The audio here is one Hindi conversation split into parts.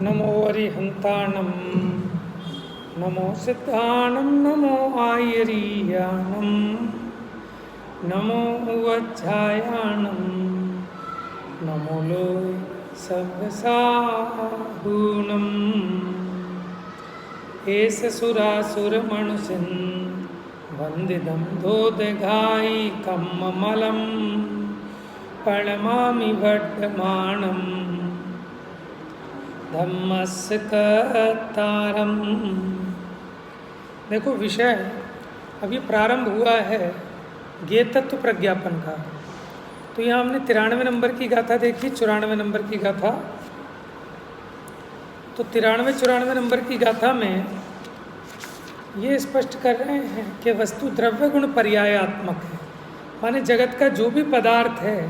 नमो अरिहंताणं नमो सिद्धाणं नमो आयरीयाणं नमो वज्जायाणं नमो लोय सर्वसाहूणम् एष सुरासुरमणुषिन् वन्दितं धोदघायिकं ममलं प्रणमामि वर्धमानं धम्मस्य कर्तारम्। देखो विषय अभी प्रारंभ हुआ है ज्ञेय तत्व प्रज्ञापन का। तो यहाँ हमने 93 नंबर की गाथा देखी, 94 नंबर की गाथा। तो 93-94 नंबर की गाथा में ये स्पष्ट कर रहे हैं कि वस्तु द्रव्य गुण पर्यायात्मक है, माने जगत का जो भी पदार्थ है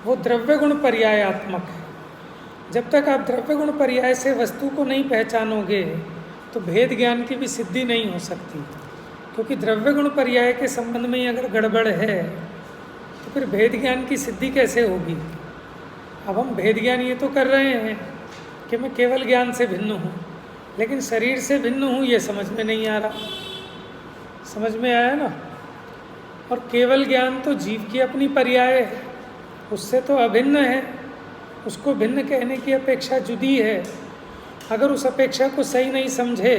वो द्रव्य गुण पर्यायात्मक है। जब तक आप द्रव्य गुण पर्याय से वस्तु को नहीं पहचानोगे तो भेद ज्ञान की भी सिद्धि नहीं हो सकती, क्योंकि द्रव्य गुण पर्याय के संबंध में ही अगर गड़बड़ है तो फिर भेद ज्ञान की सिद्धि कैसे होगी। अब हम भेद ज्ञान ये तो कर रहे हैं कि मैं केवल ज्ञान से भिन्न हूँ, लेकिन शरीर से भिन्न हूँ ये समझ में नहीं आ रहा। समझ में आया ना। और केवल ज्ञान तो जीव की अपनी पर्याय है, उससे तो अभिन्न है, उसको भिन्न कहने की अपेक्षा जुदी है। अगर उस अपेक्षा को सही नहीं समझे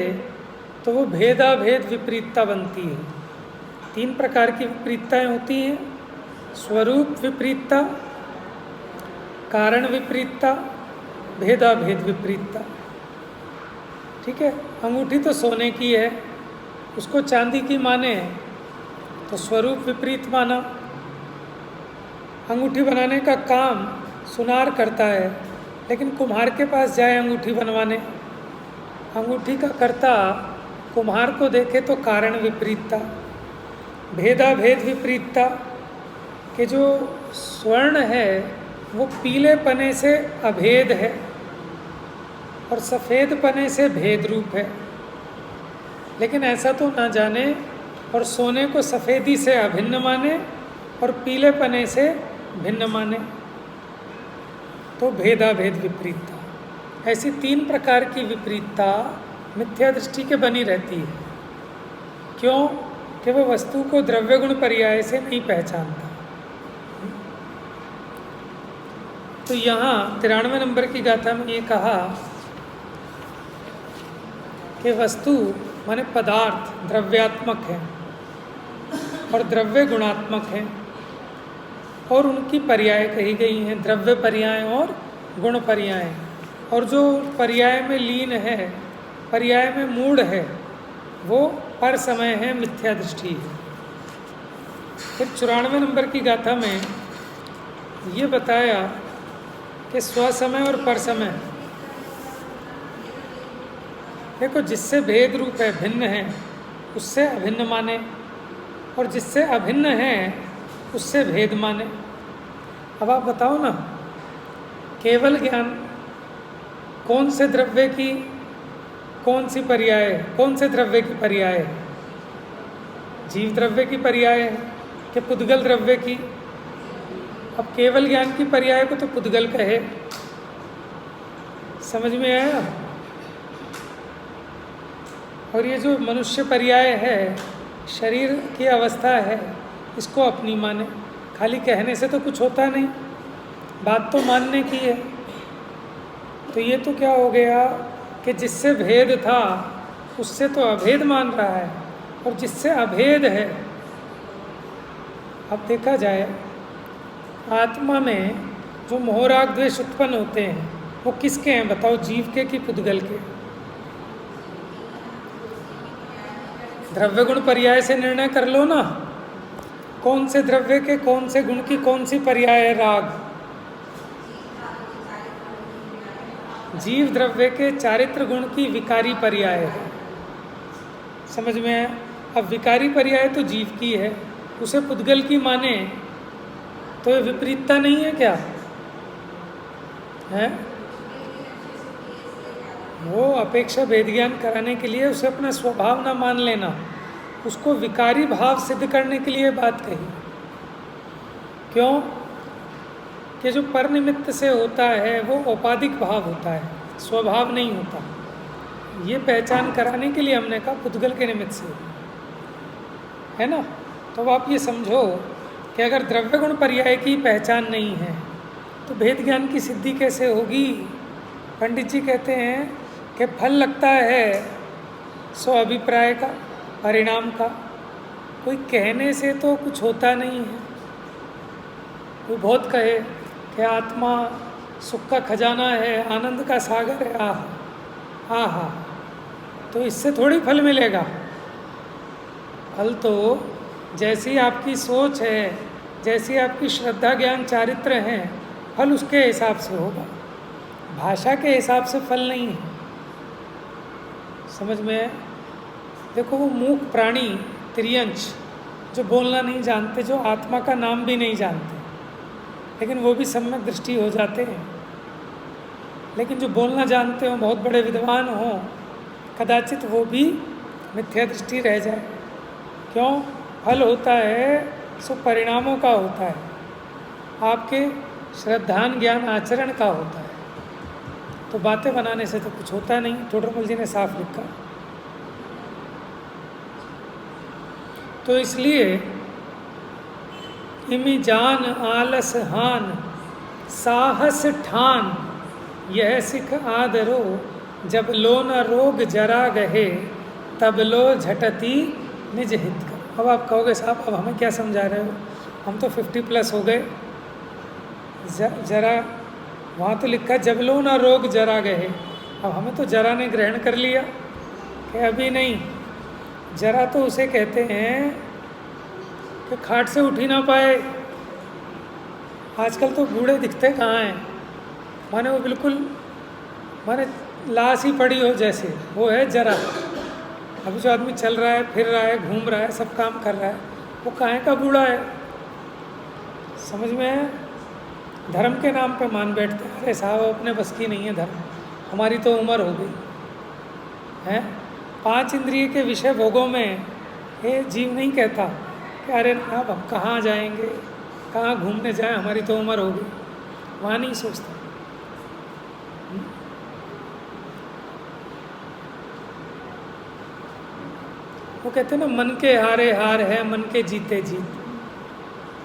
तो वो भेदाभेद विपरीतता बनती है। 3 प्रकार की विपरीतताएं होती हैं: स्वरूप विपरीतता, कारण विपरीतता, भेदाभेद विपरीतता। ठीक है, अंगूठी तो सोने की है, उसको चांदी की माने तो स्वरूप विपरीत माना। अंगूठी बनाने का काम सुनार करता है, लेकिन कुम्हार के पास जाए अंगूठी बनवाने, अंगूठी का कर्ता कुम्हार को देखे तो कारण विपरीतता। भेदाभेद विपरीतता कि जो स्वर्ण है वो पीले पने से अभेद है और सफ़ेद पने से भेद रूप है, लेकिन ऐसा तो ना जाने और सोने को सफ़ेदी से अभिन्न माने और पीले पने से भिन्न माने, तो भेदाभेद विपरीतता। ऐसी 3 प्रकार की विपरीतता मिथ्या दृष्टि के बनी रहती है। क्यों? कि वह वस्तु को द्रव्य गुण पर्याय से नहीं पहचानता। तो यहाँ 93 नंबर की गाथा में ये कहा कि वस्तु माने पदार्थ द्रव्यात्मक है और द्रव्य गुणात्मक है, और उनकी पर्याय कही गई हैं, द्रव्य पर्याय और गुण पर्याय। और जो पर्याय में लीन है, पर्याय में मूढ़ है, वो पर समय है, मिथ्या दृष्टि है। फिर 94 नंबर की गाथा में ये बताया कि स्वसमय और पर समय। देखो, जिससे भेद रूप है, भिन्न है, उससे अभिन्न माने, और जिससे अभिन्न है उससे भेद माने। अब आप बताओ ना, केवल ज्ञान कौन से द्रव्य की कौन सी पर्याय है, कौन से द्रव्य की पर्याय है? जीव द्रव्य की पर्याय है कि पुद्गल द्रव्य की? अब केवल ज्ञान की पर्याय को तो पुद्गल कहे। समझ में आया? और ये जो मनुष्य पर्याय है, शरीर की अवस्था है, इसको अपनी माने। खाली कहने से तो कुछ होता नहीं, बात तो मानने की है। तो ये तो क्या हो गया कि जिससे भेद था उससे तो अभेद मान रहा है, और जिससे अभेद है, अब देखा जाए आत्मा में जो मोह राग द्वेष उत्पन्न होते हैं वो किसके हैं बताओ? जीव के कि पुद्गल के? द्रव्य गुण पर्याय से निर्णय कर लो ना, कौन से द्रव्य के कौन से गुण की कौन सी पर्याय है? राग। जीव द्रव्य के चारित्र गुण की विकारी पर्याय है। समझ में आया? अब विकारी पर्याय तो जीव की है, उसे पुद्गल की माने तो ये विपरीतता नहीं है क्या? है वो अपेक्षा भेद ज्ञान कराने के लिए उसे अपना स्वभाव ना मान लेना, उसको विकारी भाव सिद्ध करने के लिए बात कही। क्यों? कि जो पर निमित्त से होता है वो औपाधिक भाव होता है, स्वभाव नहीं होता। ये पहचान कराने के लिए हमने कहा पुद्गल के निमित्त से, है ना। तो अब आप ये समझो कि अगर द्रव्य गुण पर्याय की पहचान नहीं है तो भेद ज्ञान की सिद्धि कैसे होगी। पंडित जी कहते हैं कि फल लगता है सो अभिप्राय का, परिणाम का, कोई कहने से तो कुछ होता नहीं है। कोई बहुत कहे कि आत्मा सुख का खजाना है, आनंद का सागर है, आह आह, तो इससे थोड़ी फल मिलेगा। फल तो जैसी आपकी सोच है, जैसी आपकी श्रद्धा ज्ञान चारित्र हैं, फल उसके हिसाब से होगा, भाषा के हिसाब से फल नहीं है। समझ में है? देखो वो मूक प्राणी त्रियंच जो बोलना नहीं जानते, जो आत्मा का नाम भी नहीं जानते, लेकिन वो भी सम्यक दृष्टि हो जाते हैं। लेकिन जो बोलना जानते हो, बहुत बड़े विद्वान हों, कदाचित वो भी मिथ्या दृष्टि रह जाए। क्यों? फल होता है सो परिणामों का होता है, आपके श्रद्धान ज्ञान आचरण का होता है। तो बातें बनाने से तो कुछ होता नहीं, टोडरमल जी ने साफ लिखा। तो इसलिए इमी जान आलस हान साहस ठान यह सिख आदरो, जब लो न रोग जरा गहे तब लो झटती निज हित कर। अब आप कहोगे साहब अब हमें क्या समझा रहे हो, हम तो 50+ हो गए। जरा वहाँ तो लिखा जब लो न रोग जरा गए, अब हमें तो जरा ने ग्रहण कर लिया कि अभी नहीं। जरा तो उसे कहते हैं कि खाट से उठ ही ना पाए। आजकल तो बूढ़े दिखते कहाँ हैं, माने वो बिल्कुल माने लाश ही पड़ी हो जैसे, वो है जरा। अभी जो आदमी चल रहा है, फिर रहा है, घूम रहा है, सब काम कर रहा है, वो काहे का बूढ़ा है। समझ में है? धर्म के नाम पे मान बैठते हैं, अरे साहब अपने बस की नहीं है धर्म, हमारी तो उम्र हो गई है। 5 इंद्रिय के विषय भोगों में ये जीव नहीं कहता कि अरे अब हम कहाँ जाएंगे, कहाँ घूमने जाएं, हमारी तो उम्र हो गई, वहाँ नहीं सोचता। वो कहते हैं ना मन के हारे हार है, मन के जीते जीत।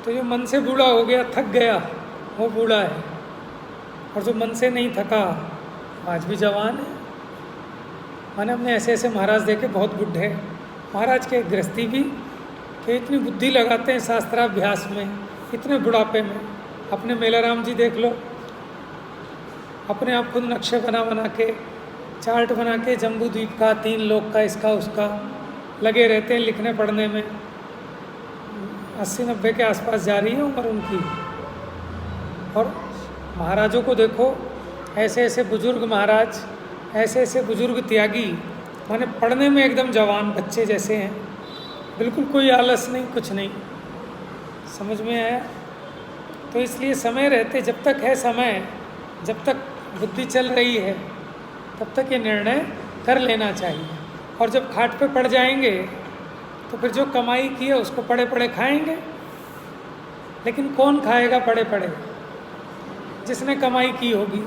तो जो मन से बूढ़ा हो गया, थक गया, वो बूढ़ा है, और जो मन से नहीं थका आज भी जवान है। मैंने अपने ऐसे ऐसे महाराज देखे बहुत बुढ़े महाराज के गृहस्थी भी कि इतनी बुद्धि लगाते हैं शास्त्राभ्यास में, इतने बुढ़ापे में। अपने मेलाराम जी देख लो, अपने आप खुद नक्शे बना बना के, चार्ट बना के, जम्बू द्वीप का, 3 लोक का, इसका उसका, लगे रहते हैं लिखने पढ़ने में। 80-90 के आसपास जा रही है उम्र उनकी। और महाराजों को देखो, ऐसे ऐसे बुजुर्ग महाराज, ऐसे ऐसे बुजुर्ग त्यागी, माने पढ़ने में एकदम जवान बच्चे जैसे हैं, बिल्कुल कोई आलस नहीं, कुछ नहीं। समझ में आया? तो इसलिए समय रहते, जब तक है समय, जब तक बुद्धि चल रही है, तब तक ये निर्णय कर लेना चाहिए। और जब खाट पे पड़ जाएंगे तो फिर जो कमाई की है उसको पड़े पड़े खाएंगे। लेकिन कौन खाएगा पड़े पड़े? जिसने कमाई की होगी।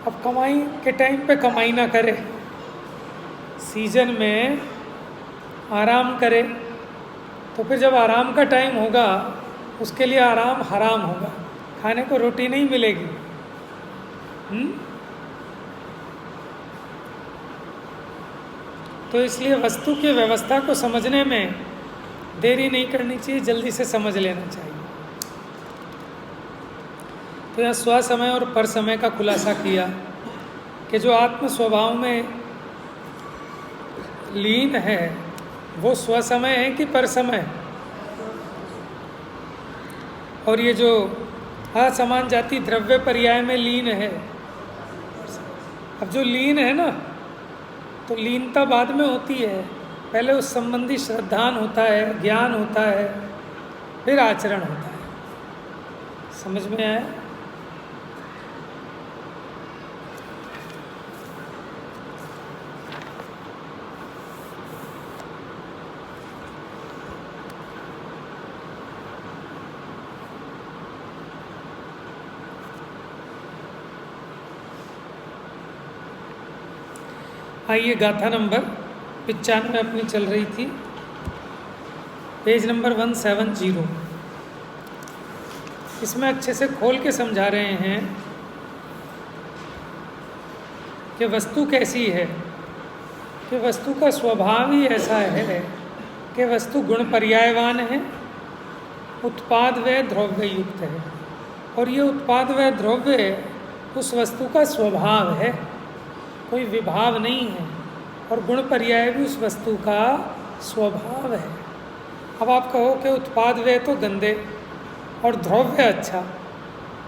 अब कमाई के टाइम पे कमाई ना करे, सीजन में आराम करे, तो फिर जब आराम का टाइम होगा उसके लिए आराम हराम होगा, खाने को रोटी नहीं मिलेगी। तो इसलिए वस्तु की व्यवस्था को समझने में देरी नहीं करनी चाहिए, जल्दी से समझ लेना चाहिए। तो यहाँ स्व समय और पर समय का खुलासा किया कि जो आत्म स्वभाव में लीन है वो स्व समय है कि पर समय। और ये जो असमान जाति द्रव्य पर्याय में लीन है, अब जो लीन है ना, तो लीनता बाद में होती है, पहले उस संबंधी श्रद्धान होता है, ज्ञान होता है, फिर आचरण होता है। समझ में आया? आइए गाथा नंबर 95 अपनी चल रही थी, पेज नंबर 170। इसमें अच्छे से खोल के समझा रहे हैं कि वस्तु कैसी है, कि वस्तु का स्वभाव ही ऐसा है कि वस्तु गुण पर्यायवान है, उत्पाद व द्रव्य युक्त है। और ये उत्पाद व द्रव्य उस वस्तु का स्वभाव है, कोई विभाव नहीं है। और गुण पर्याय भी उस वस्तु का स्वभाव है। अब आप कहो कि उत्पाद वे तो गंदे और द्रव्य अच्छा,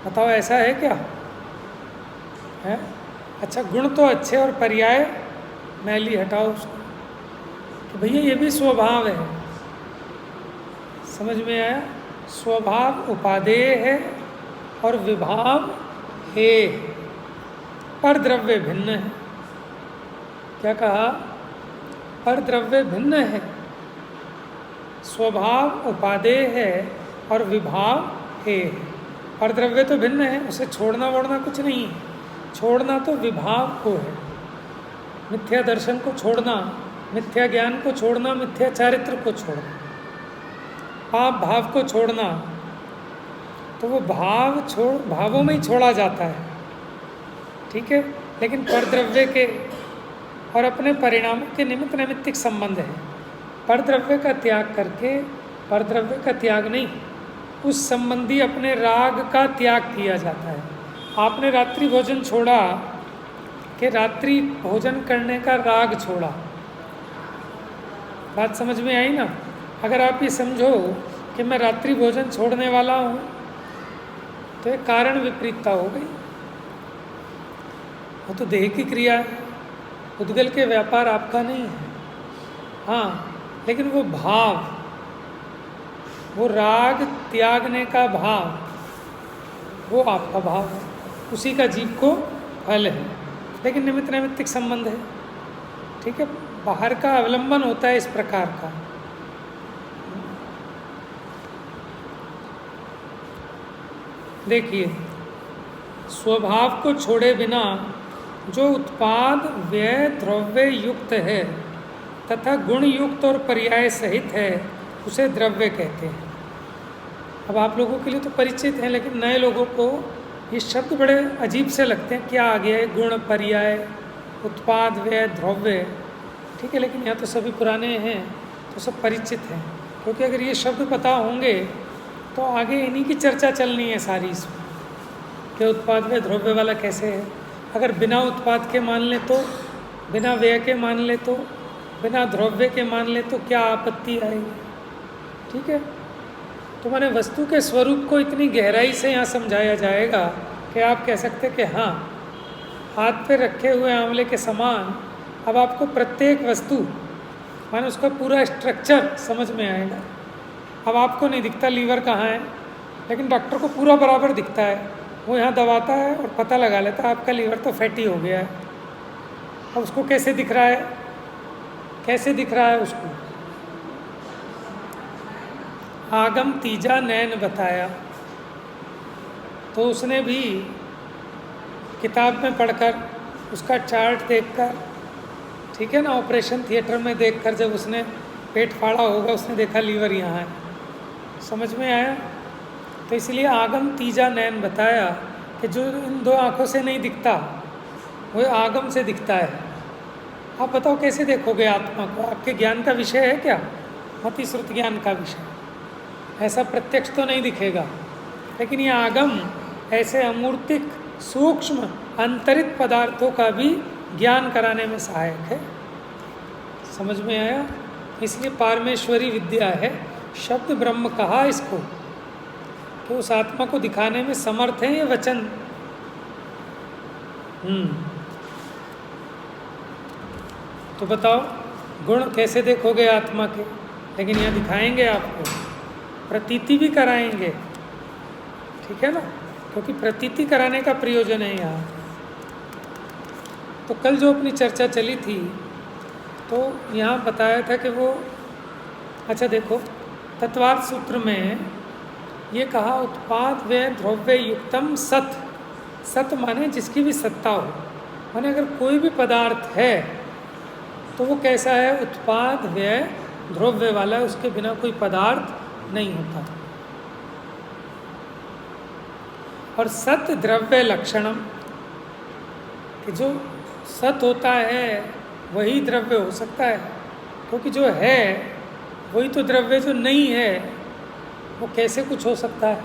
बताओ ऐसा है क्या? है अच्छा, गुण तो अच्छे और पर्याय मैली, हटाओ उसको। तो भैया ये भी स्वभाव है, समझ में आया? स्वभाव उपादेय है और विभाव हे, पर द्रव्य भिन्न है। क्या कहा? पर द्रव्य भिन्न है। स्वभाव उपादेय है और विभाव हे। पर द्रव्य तो भिन्न है, उसे छोड़ना वोड़ना कुछ नहीं है। छोड़ना तो विभाव को है, मिथ्या दर्शन को छोड़ना, मिथ्या ज्ञान को छोड़ना, मिथ्या चारित्र को छोड़ना, पाप भाव को छोड़ना। तो वो भावों में ही छोड़ा जाता है, ठीक है। लेकिन परद्रव्य के और अपने परिणामों के निमित्त नैमित्तिक संबंध है। परद्रव्य का त्याग करके, परद्रव्य का त्याग नहीं, उस संबंधी अपने राग का त्याग किया जाता है। आपने रात्रि भोजन छोड़ा कि रात्रि भोजन करने का राग छोड़ा, बात समझ में आई ना? अगर आप ये समझो कि मैं रात्रि भोजन छोड़ने वाला हूँ तो एक कारण विपरीतता हो गई। वो तो देह की क्रिया है, उद्गल के व्यापार आपका नहीं है। हाँ, लेकिन वो भाव, वो राग त्यागने का भाव, वो आपका भाव है, उसी का जीव को फल है। लेकिन निमित्त नैमित्तिक संबंध है, ठीक है। बाहर का अवलंबन होता है इस प्रकार का। देखिए, स्वभाव को छोड़े बिना जो उत्पाद व्यय द्रव्य युक्त है तथा गुण युक्त और पर्याय सहित है, उसे द्रव्य कहते हैं। अब आप लोगों के लिए तो परिचित हैं, लेकिन नए लोगों को ये शब्द बड़े अजीब से लगते हैं। क्या आ गया है? गुण, पर्याय, उत्पाद, व्यय, द्रव्य, ठीक है। लेकिन यहाँ तो सभी पुराने हैं तो सब परिचित हैं, क्योंकि अगर ये शब्द पता होंगे तो आगे इन्हीं की चर्चा चलनी है सारी इसमें, कि उत्पाद व्यय द्रव्य वाला कैसे है। अगर बिना उत्पाद के मान ले तो, बिना व्यय के मान ले तो, बिना द्रव्य के मान ले तो क्या आपत्ति आएगी? ठीक है। तो मैंने वस्तु के स्वरूप को इतनी गहराई से यहाँ समझाया जाएगा कि आप कह सकते कि हाँ, हाथ पे रखे हुए आंवले के समान अब आपको प्रत्येक वस्तु माने उसका पूरा स्ट्रक्चर समझ में आएगा। अब आपको नहीं दिखता लीवर कहाँ है, लेकिन डॉक्टर को पूरा बराबर दिखता है। वो यहाँ दबाता है और पता लगा लेता है आपका लीवर तो फैटी हो गया है। अब उसको कैसे दिख रहा है? कैसे दिख रहा है उसको? आगम तीजा नैन बताया। तो उसने भी किताब में पढ़कर, उसका चार्ट देखकर, ठीक है ना, ऑपरेशन थिएटर में देखकर जब उसने पेट फाड़ा होगा, उसने देखा लीवर यहाँ है, समझ में आया? तो इसलिए आगम तीजा नैन बताया कि जो इन दो आँखों से नहीं दिखता वो आगम से दिखता है। आप बताओ कैसे देखोगे आत्मा को? आपके ज्ञान का विषय है क्या? मति श्रुत ज्ञान का विषय। ऐसा प्रत्यक्ष तो नहीं दिखेगा, लेकिन ये आगम ऐसे अमूर्तिक सूक्ष्म अंतरित पदार्थों का भी ज्ञान कराने में सहायक है। समझ में आया? इसलिए पारमेश्वरी विद्या है। शब्द ब्रह्म कहा इसको, तो उस आत्मा को दिखाने में समर्थ है ये वचन। तो बताओ गुण कैसे देखोगे आत्मा के? लेकिन यहाँ दिखाएंगे आपको, प्रतीति भी कराएंगे, ठीक है ना, क्योंकि प्रतीति कराने का प्रयोजन है यहाँ। तो कल जो अपनी चर्चा चली थी तो यहाँ बताया था कि वो, अच्छा देखो, तत्वार्थ सूत्र में ये कहा उत्पाद व्यय द्रव्य युक्तम सत। सत माने जिसकी भी सत्ता हो, माने अगर कोई भी पदार्थ है तो वो कैसा है? उत्पाद व्यय द्रव्य वाला है, उसके बिना कोई पदार्थ नहीं होता। और सत द्रव्य लक्षणम, कि जो सत होता है वही द्रव्य हो सकता है, क्योंकि जो है वही तो द्रव्य, जो नहीं है वो कैसे कुछ हो सकता है?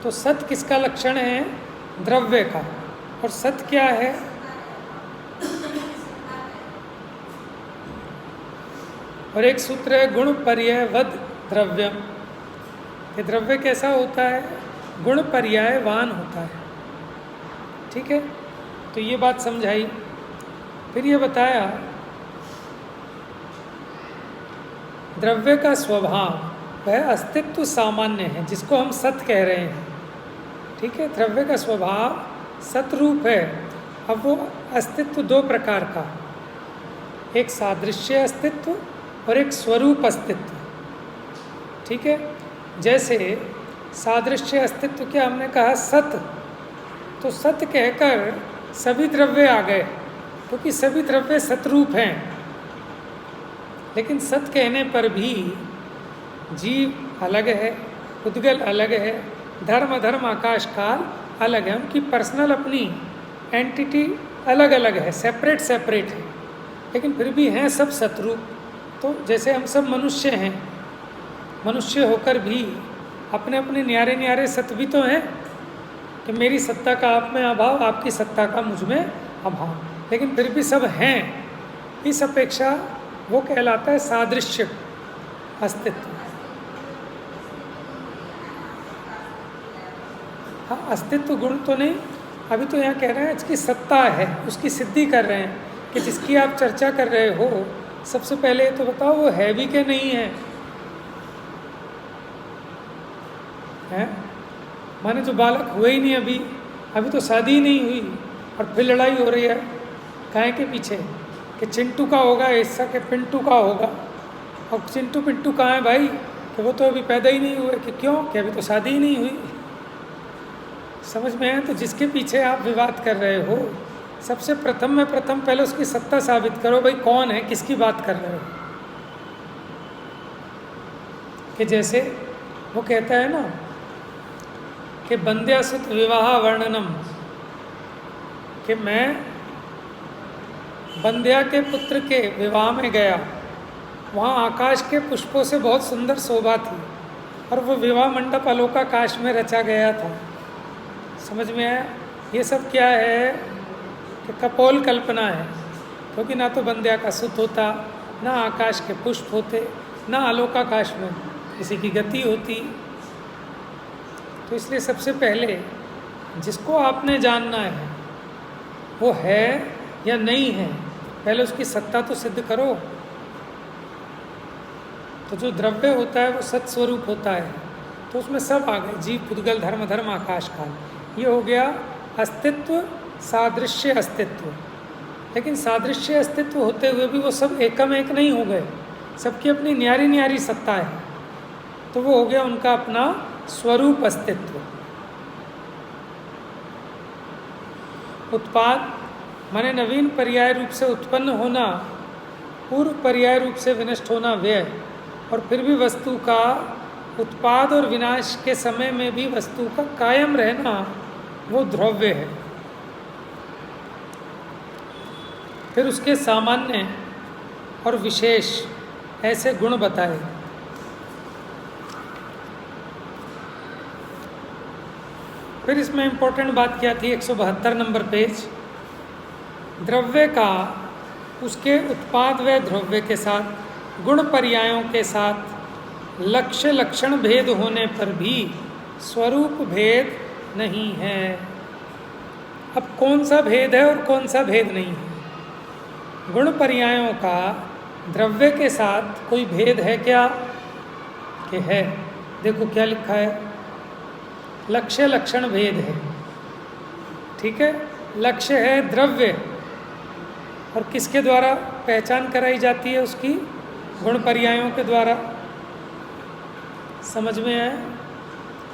तो सत किसका लक्षण है? द्रव्य का। और सत क्या है? और एक सूत्र है गुण पर्यायवद द्रव्यम, कि द्रव्य कैसा होता है? गुण पर्यायवान होता है। ठीक है, तो ये बात समझाई। फिर ये बताया द्रव्य का स्वभाव वह अस्तित्व सामान्य है, जिसको हम सत कह रहे हैं। ठीक है, द्रव्य का स्वभाव सतरूप है। अब वो अस्तित्व दो प्रकार का, एक सादृश्य अस्तित्व और एक स्वरूप अस्तित्व। ठीक है, जैसे सादृश्य अस्तित्व क्या हमने कहा? सत। तो सत कहकर सभी द्रव्य आ गए, क्योंकि सभी द्रव्य सतरूप हैं। लेकिन सत कहने पर भी जीव अलग है, उद्गल अलग है, धर्म अधर्म आकाश काल अलग है, उनकी पर्सनल अपनी एंटिटी अलग अलग है, सेपरेट सेपरेट है, लेकिन फिर भी हैं सब सतरूप। तो जैसे हम सब मनुष्य हैं, मनुष्य होकर भी अपने अपने न्यारे न्यारे सत भी तो हैं, कि मेरी सत्ता का आप में अभाव, आपकी सत्ता का मुझ में अभाव, लेकिन फिर भी सब हैं। इस अपेक्षा वो कहलाता है सादृश्य अस्तित्व। हाँ, अस्तित्व गुण तो नहीं, अभी तो यहाँ कह रहे हैं इसकी सत्ता है, उसकी सिद्धि कर रहे हैं कि जिसकी आप चर्चा कर रहे हो, सबसे पहले तो बताओ वो है भी कि नहीं है? हैं? माने जो बालक हुए ही नहीं, अभी तो शादी ही नहीं हुई और फिर लड़ाई हो रही है काहे के पीछे? कि चिंटू का होगा ऐसा, कि पिंटू का होगा। और चिंटू पिंटू कहाँ है भाई? कि वो तो अभी पैदा ही नहीं हुए। कि क्यों? कि अभी तो शादी ही नहीं हुई। समझ में है? तो जिसके पीछे आप विवाद कर रहे हो, सबसे प्रथम पहले उसकी सत्ता साबित करो, भाई कौन है, किसकी बात कर रहे हो। कि जैसे वो कहता है ना कि बंध्यासुत विवाह वर्णनम, कि मैं बंध्या के पुत्र के विवाह में गया, वहाँ आकाश के पुष्पों से बहुत सुंदर शोभा थी, और वो विवाह मंडप अलोकाकाश में रचा गया था। समझ में आया? ये सब क्या है? कि कपोल कल्पना है, क्योंकि ना तो बंध्या का सुत होता, ना आकाश के पुष्प होते, ना आलोकाकाश में किसी की गति होती। तो इसलिए सबसे पहले जिसको आपने जानना है वो है या नहीं है, पहले उसकी सत्ता तो सिद्ध करो। तो जो द्रव्य होता है वो सत्स्वरूप होता है, तो उसमें सब आ गए, जीव पुद्गल धर्म धर्म आकाश काल। ये हो गया अस्तित्व, सादृश्य अस्तित्व। लेकिन सादृश्य अस्तित्व होते हुए भी वो सब एकम एक नहीं हो गए, सबकी अपनी न्यारी न्यारी सत्ता है। तो वो हो गया उनका अपना स्वरूप अस्तित्व। उत्पाद माने नवीन पर्याय रूप से उत्पन्न होना, पूर्व पर्याय रूप से विनष्ट होना व्यय, और फिर भी वस्तु का उत्पाद और विनाश के समय में भी वस्तु का कायम रहना वो द्रव्य है। फिर उसके सामान्य और विशेष ऐसे गुण बताए। फिर इसमें इम्पोर्टेंट बात क्या थी? 172 नंबर पेज। द्रव्य का उसके उत्पाद व द्रव्य के साथ गुण पर्यायों के साथ लक्ष्य लक्षण भेद होने पर भी स्वरूप भेद नहीं है। अब कौन सा भेद है और कौन सा भेद नहीं है? गुण पर्यायों का द्रव्य के साथ कोई भेद है क्या? कि है। देखो क्या लिखा है, लक्ष्य लक्षण भेद है। ठीक है, लक्ष्य है द्रव्य, और किसके द्वारा पहचान कराई जाती है उसकी? गुण पर्यायों के द्वारा। समझ में है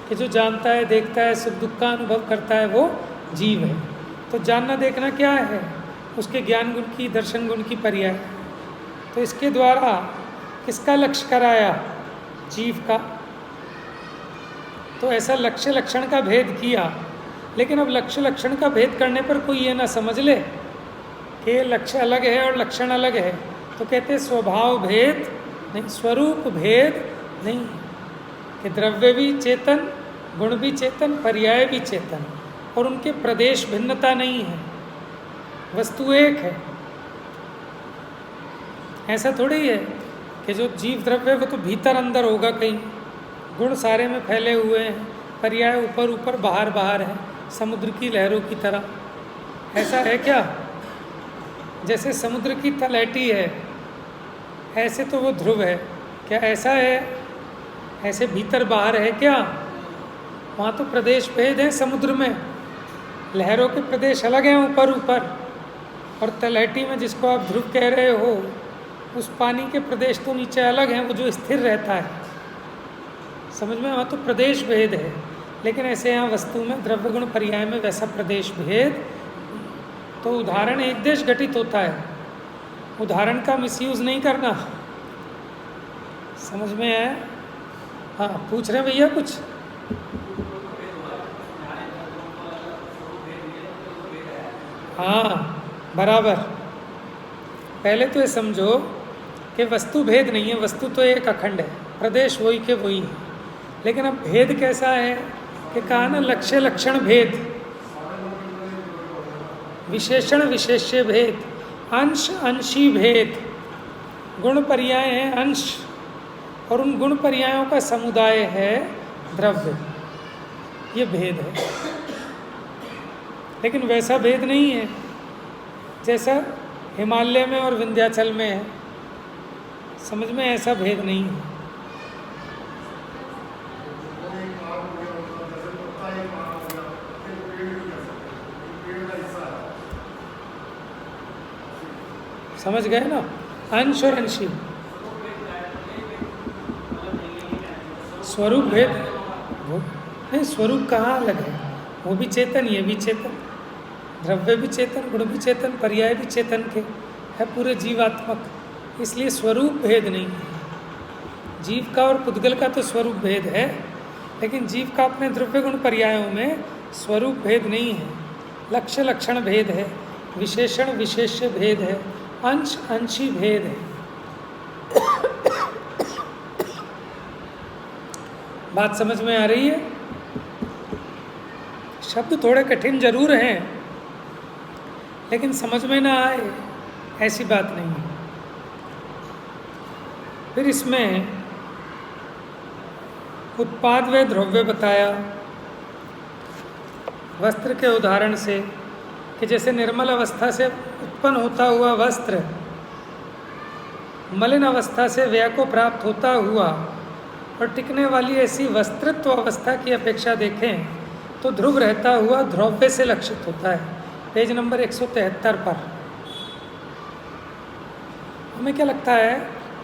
कि जो जानता है, देखता है, सुख दुख का अनुभव करता है वो जीव है। तो जानना देखना क्या है? उसके ज्ञान गुण की, दर्शन गुण की पर्याय। तो इसके द्वारा किसका लक्ष्य कराया? जीव का। तो ऐसा लक्ष्य लक्षण का भेद किया, लेकिन अब लक्ष्य लक्षण का भेद करने पर कोई ये ना समझ ले कि लक्ष्य अलग है और लक्षण अलग है, तो कहते स्वभाव भेद नहीं, स्वरूप भेद नहीं, कि द्रव्य भी चेतन, गुण भी चेतन, पर्याय भी चेतन, और उनके प्रदेश भिन्नता नहीं है, वस्तु एक है। ऐसा थोड़ी है कि जो जीव द्रव्य वो तो भीतर अंदर होगा कहीं, गुण सारे में फैले हुए हैं, पर्याय ऊपर ऊपर बाहर बाहर है, समुद्र की लहरों की तरह। ऐसा है क्या? जैसे समुद्र की तलहटी है, ऐसे तो वो ध्रुव है, क्या ऐसा है? ऐसे भीतर बाहर है क्या? वहाँ तो प्रदेश भेद है समुद्र में, लहरों के प्रदेश अलग हैं ऊपर ऊपर, और तलहटी में जिसको आप ध्रुव कह रहे हो, उस पानी के प्रदेश तो नीचे अलग हैं, वो जो स्थिर रहता है, समझ में? वहाँ तो प्रदेश भेद है। लेकिन ऐसे यहाँ वस्तु में द्रव्य गुण पर्याय में वैसा प्रदेश भेद, तो उदाहरण एक देश घटित होता है, उदाहरण का मिसयूज़ नहीं करना, समझ में है? हाँ, पूछ रहे हैं भैया कुछ? हाँ बराबर। पहले तो ये समझो कि वस्तु भेद नहीं है, वस्तु तो एक अखंड है, प्रदेश वही के वही है, लेकिन अब भेद कैसा है कि कहा ना लक्ष्य लक्षण भेद, विशेषण विशेष्य भेद, अंश अंशी भेद, गुण पर्याय है अंश, और उन गुण पर्यायों का समुदाय है द्रव्य, ये भेद है। लेकिन वैसा भेद नहीं है जैसा हिमालय में और विंध्याचल में है, समझ में? ऐसा भेद नहीं है। समझ गए ना? अंश और अंशी, स्वरूप भेद वो नहीं, स्वरूप कहाँ अलग है? वो भी चेतन, ये भी चेतन, द्रव्य भी चेतन, गुण भी चेतन, पर्याय भी चेतन के है, पूरे जीवात्मक, इसलिए स्वरूप भेद नहीं है। जीव का और पुद्गल का तो स्वरूप भेद है, लेकिन जीव का अपने द्रव्य गुण पर्यायों में स्वरूप भेद नहीं है, लक्ष्य लक्षण भेद है, विशेषण विशेष्य भेद है, अंश अंशी भेद है। बात समझ में आ रही है? शब्द थोड़े कठिन जरूर हैं, लेकिन समझ में ना आए ऐसी बात नहीं है। फिर इसमें उत्पाद व द्रव्य बताया वस्त्र के उदाहरण से, कि जैसे निर्मल अवस्था से उत्पन्न होता हुआ वस्त्र मलिन अवस्था से व्यय को प्राप्त होता हुआ और टिकने वाली ऐसी वस्त्रत्व अवस्था की अपेक्षा देखें तो ध्रुव रहता हुआ द्रव्य से लक्षित होता है। पेज नंबर 173 पर। हमें क्या लगता है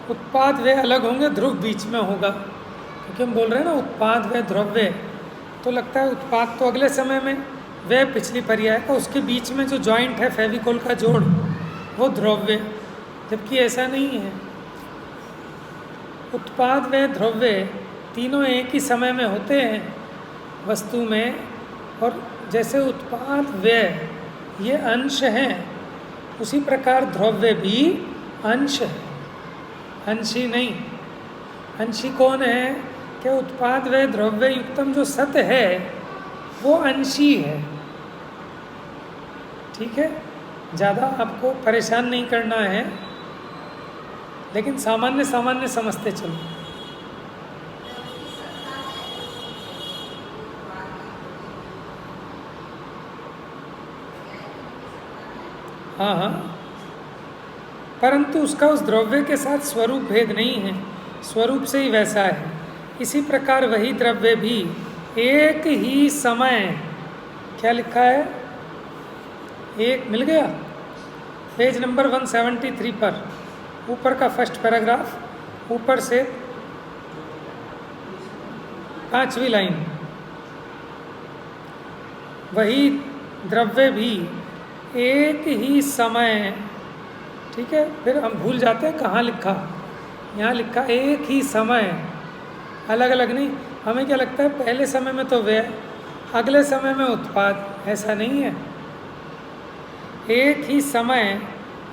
उत्पाद वे अलग होंगे, ध्रुव बीच में होगा, क्योंकि हम बोल रहे हैं ना उत्पाद व द्रव्य, तो लगता है उत्पाद तो अगले समय में, वे पिछली पर्याय का, उसके बीच में जो जॉइंट है फेविकोल का जोड़, वो द्रव्य, जबकि ऐसा नहीं है। उत्पाद व द्रव्य तीनों एक ही समय में होते हैं वस्तु में, और जैसे उत्पाद व्यय ये अंश हैं, उसी प्रकार द्रव्य भी अंश है, अंशी नहीं। अंशी कौन है? कि उत्पाद व द्रव्य युक्तम जो सत है वो अंशी है। ठीक है, ज़्यादा आपको परेशान नहीं करना है, लेकिन सामान्य सामान्य समझते चलो। हाँ हाँ, परंतु उसका उस द्रव्य के साथ स्वरूप भेद नहीं है, स्वरूप से ही वैसा है। इसी प्रकार वही द्रव्य भी एक ही समय, क्या लिखा है, एक मिल गया, पेज नंबर 173 पर, ऊपर का फर्स्ट पैराग्राफ, ऊपर से 5वीं लाइन, वही द्रव्य भी एक ही समय, ठीक है, फिर हम भूल जाते हैं कहाँ लिखा। यहाँ लिखा एक ही समय, अलग अलग नहीं। हमें क्या लगता है पहले समय में तो व्यय, अगले समय में उत्पाद, ऐसा नहीं है। एक ही समय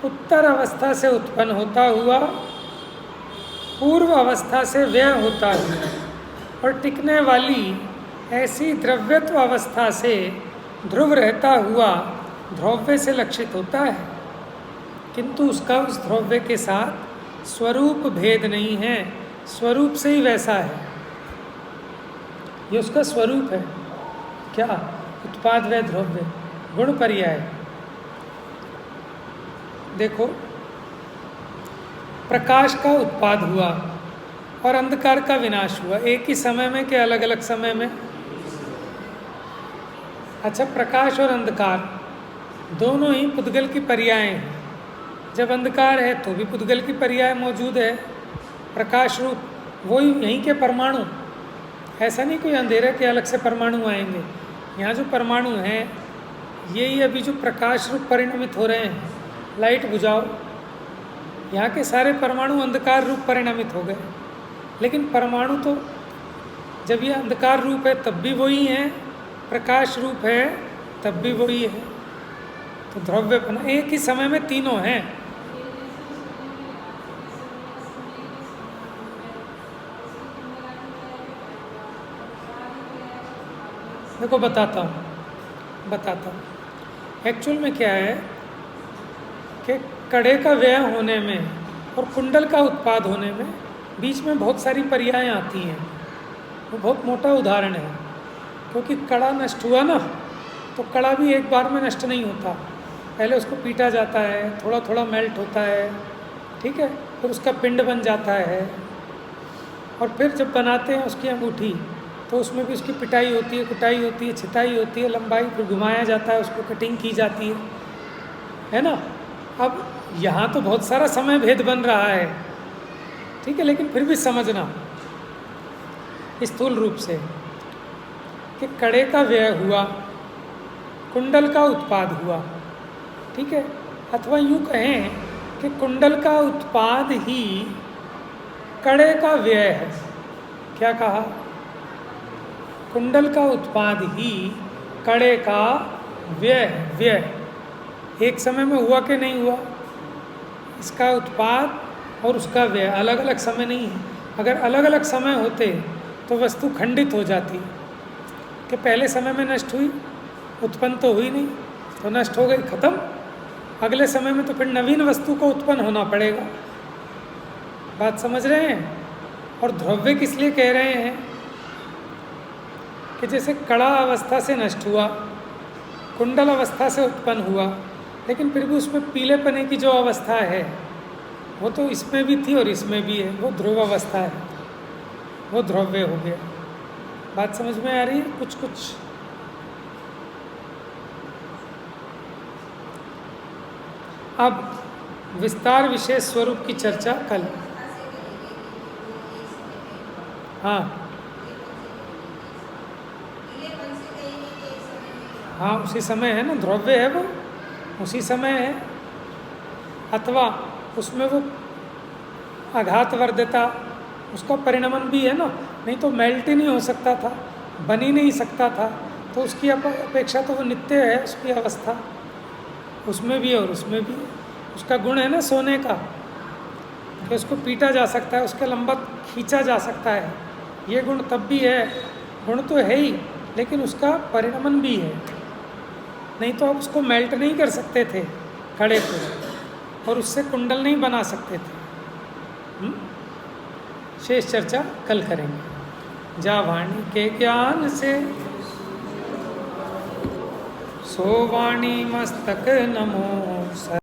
उत्तर अवस्था से उत्पन्न होता हुआ पूर्व अवस्था से व्यय होता है और टिकने वाली ऐसी द्रव्यत्व अवस्था से ध्रुव रहता हुआ द्रव्य से लक्षित होता है, किंतु उसका उस द्रव्य के साथ स्वरूप भेद नहीं है, स्वरूप से ही वैसा है। ये उसका स्वरूप है। क्या? उत्पाद व द्रव्य, गुण पर्याय। देखो, प्रकाश का उत्पाद हुआ और अंधकार का विनाश हुआ, एक ही समय में कि अलग अलग समय में? अच्छा, प्रकाश और अंधकार दोनों ही पुद्गल की पर्याय हैं। जब अंधकार है तो भी पुद्गल की पर्याय मौजूद है, प्रकाश रूप, वही यहीं के परमाणु। ऐसा नहीं कोई अंधेरे के अलग से परमाणु आएंगे। यहाँ जो परमाणु हैं यही अभी जो प्रकाश रूप परिणमित हो रहे हैं। लाइट बुझाओ, यहाँ के सारे परमाणु अंधकार रूप परिणमित हो गए। लेकिन परमाणु तो जब ये अंधकार रूप है तब भी वही है, प्रकाश रूप है तब भी वही है। तो द्रव्य बना, एक ही समय में तीनों हैं। देखो बताता हूँ। एक्चुअल में क्या है कि कड़े का व्यय होने में और कुंडल का उत्पाद होने में बीच में बहुत सारी पर्यायें आती हैं। वो बहुत मोटा उदाहरण है, क्योंकि कड़ा नष्ट हुआ ना, तो कड़ा भी एक बार में नष्ट नहीं होता। पहले उसको पीटा जाता है, थोड़ा थोड़ा मेल्ट होता है, ठीक है, फिर उसका पिंड बन जाता है, और फिर जब बनाते हैं उसकी अंगूठी तो उसमें भी उसकी पिटाई होती है, कुटाई होती है, छिताई होती है, लंबाई, फिर घुमाया जाता है, उसको कटिंग की जाती है ना। अब यहाँ तो बहुत सारा समय भेद बन रहा है, ठीक है, लेकिन फिर भी समझना स्थूल रूप से कि कड़े का व्यय हुआ, कुंडल का उत्पाद हुआ, ठीक है, अथवा यूँ कहें कि कुंडल का उत्पाद ही कड़े का व्यय है। क्या कहा? कुंडल का उत्पाद ही कड़े का व्यय है। व्यय एक समय में हुआ कि नहीं हुआ? इसका उत्पाद और उसका व्यय अलग अलग समय नहीं है। अगर अलग अलग समय होते तो वस्तु खंडित हो जाती, कि पहले समय में नष्ट हुई, उत्पन्न तो हुई नहीं, तो नष्ट हो गई, खत्म। अगले समय में तो फिर नवीन वस्तु को उत्पन्न होना पड़ेगा। बात समझ रहे हैं? और द्रव्य किस लिए कह रहे हैं कि जैसे कड़ा अवस्था से नष्ट हुआ, कुंडल अवस्था से उत्पन्न हुआ, लेकिन फिर भी उसमें पीलेपने की जो अवस्था है वो तो इसमें भी थी और इसमें भी है, वो ध्रुव अवस्था है, वो द्रव्य हो गया। बात समझ में आ रही है? कुछ कुछ अब विस्तार विशेष स्वरूप की चर्चा कल। हाँ, उसी समय है ना, द्रव्य है वो, उसी समय है। अथवा उसमें वो आघात वर्ध्यता, उसका परिणमन भी है ना, नहीं तो मेल्ट ही नहीं हो सकता था, बन ही नहीं सकता था। तो उसकी अपेक्षा तो वो नित्य है, उसकी अवस्था उसमें भी है और उसमें भी है। उसका गुण है ना सोने का, कि उसको पीटा जा सकता है, उसका लंबा खींचा जा सकता है। ये गुण तब भी है, गुण तो है ही, लेकिन उसका परिणमन भी है। नहीं तो आप उसको मेल्ट नहीं कर सकते थे कड़े को, और उससे कुंडल नहीं बना सकते थे। शेष चर्चा कल करेंगे। जा वाणी के ज्ञान से सो वाणी मस्तक नमो।